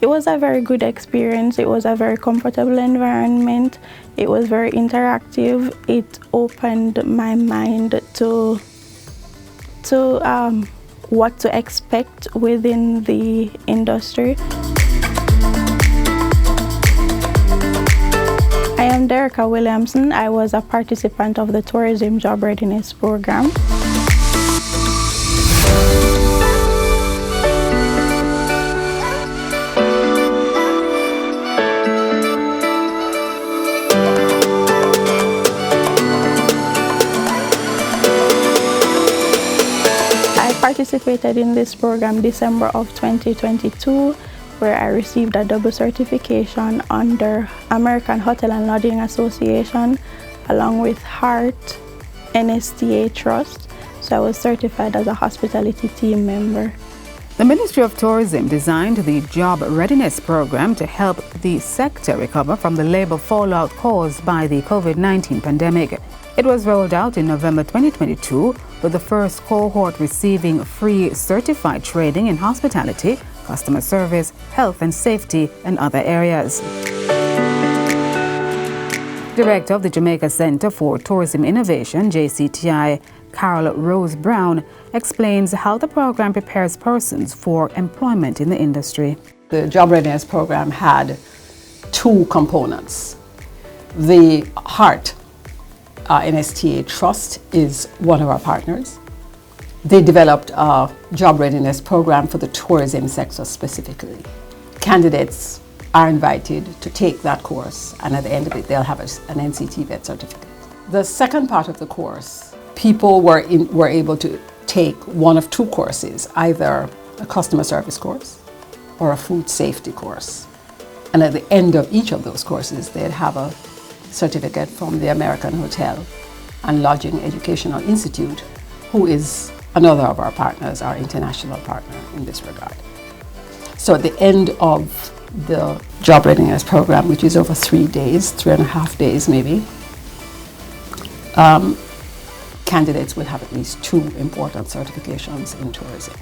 It was a very good experience. It was a very comfortable environment. It was very interactive. It opened my mind to what to expect within the industry. I am Dereka Williamson. I was a participant of the Tourism Job Readiness program. I participated in this program December of 2022, where I received a double certification under American Hotel and Lodging Association, along with HEART, NSTA Trust. So I was certified as a hospitality team member. The Ministry of Tourism designed the Job Readiness program to help the sector recover from the labor fallout caused by the COVID-19 pandemic. It was rolled out in November 2022, with the first cohort receiving free certified training in hospitality, customer service, health and safety, and other areas. Director of the Jamaica Center for Tourism Innovation, JCTI, Carol Rose Brown, explains how the program prepares persons for employment in the industry. The Job Readiness program had two components. The HEART NSTA Trust is one of our partners. They developed a job readiness program for the tourism sector specifically. Candidates are invited to take that course, and at the end of it, they'll have an NCT vet certificate. The second part of the course, people were able to take one of two courses, either a customer service course or a food safety course. And at the end of each of those courses, they'd have a certificate from the American Hotel and Lodging Educational Institute, who is another of our partners, our international partner in this regard. So at the end of the job readiness program, which is over 3 days, 3.5 days maybe, candidates will have at least 2 important certifications in tourism.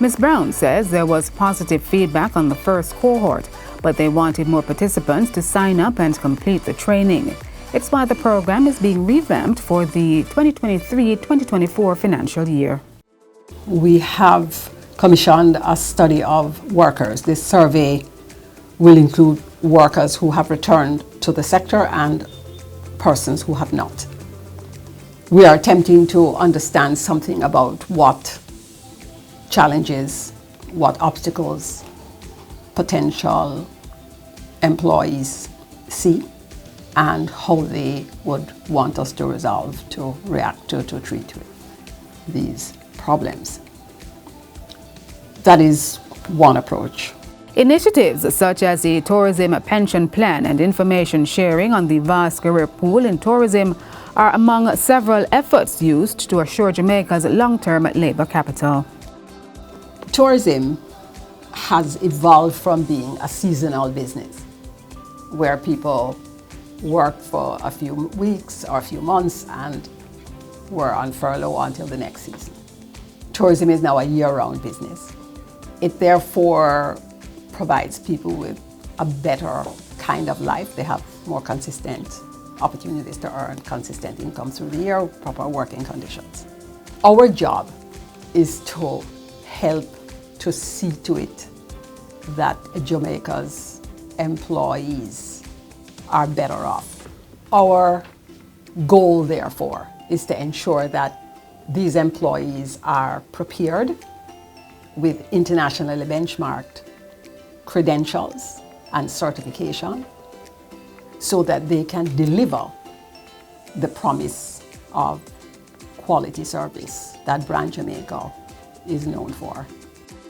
Ms. Brown says there was positive feedback on the first cohort, but they wanted more participants to sign up and complete the training. It's why the program is being revamped for the 2023-2024 financial year. We have commissioned a study of workers. This survey will include workers who have returned to the sector and persons who have not. We are attempting to understand something about what challenges, what obstacles potential employees see, and how they would want us to resolve, to react to treat these problems. That is one approach. Initiatives such as the Tourism Pension Plan and information sharing on the vast career pool in tourism are among several efforts used to assure Jamaica's long-term labor capital. Tourism has evolved from being a seasonal business where people work for a few weeks or a few months and were on furlough until the next season. Tourism is now a year-round business. It therefore provides people with a better kind of life. They have more consistent opportunities to earn consistent income through the year, proper working conditions. Our job is to help to see to it that Jamaica's employees are better off. Our goal, therefore, is to ensure that these employees are prepared with internationally benchmarked credentials and certification so that they can deliver the promise of quality service that Brand Jamaica is known for.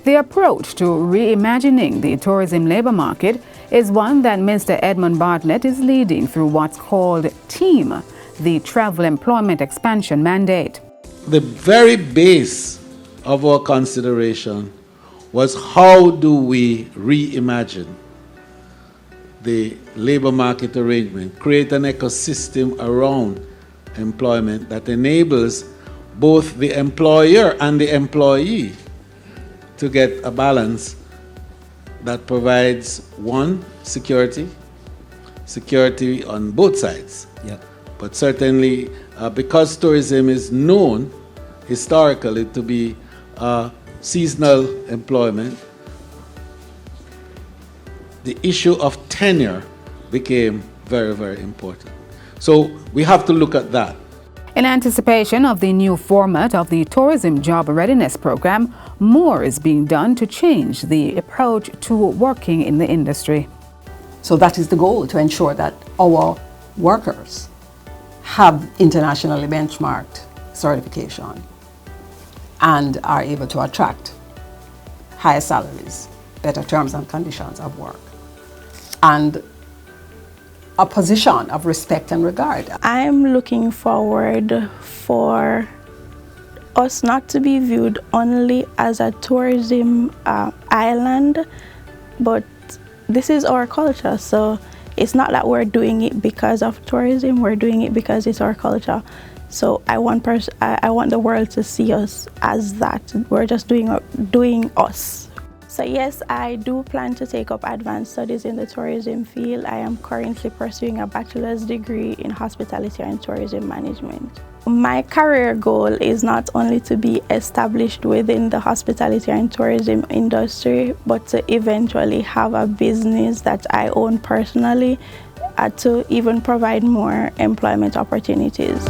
The approach to reimagining the tourism labor market is one that Mr. Edmund Bartlett is leading through what's called TEAM, the Travel Employment Expansion Mandate. The very base of our consideration was how do we reimagine the labor market arrangement, create an ecosystem around employment that enables both the employer and the employee to get a balance that provides, one, security on both sides. Yeah. But certainly, because tourism is known historically to be seasonal employment, the issue of tenure became very, very important. So we have to look at that. In anticipation of the new format of the Tourism Job Readiness Program, more is being done to change the approach to working in the industry. So that is the goal, to ensure that our workers have internationally benchmarked certification and are able to attract higher salaries, better terms and conditions of work, and a position of respect and regard. I'm looking forward for us not to be viewed only as a tourism island, but this is our culture. So it's not that we're doing it because of tourism, we're doing it because it's our culture. So I want the world to see us as that. We're just doing us. So yes, I do plan to take up advanced studies in the tourism field. I am currently pursuing a bachelor's degree in hospitality and tourism management. My career goal is not only to be established within the hospitality and tourism industry, but to eventually have a business that I own personally, to even provide more employment opportunities.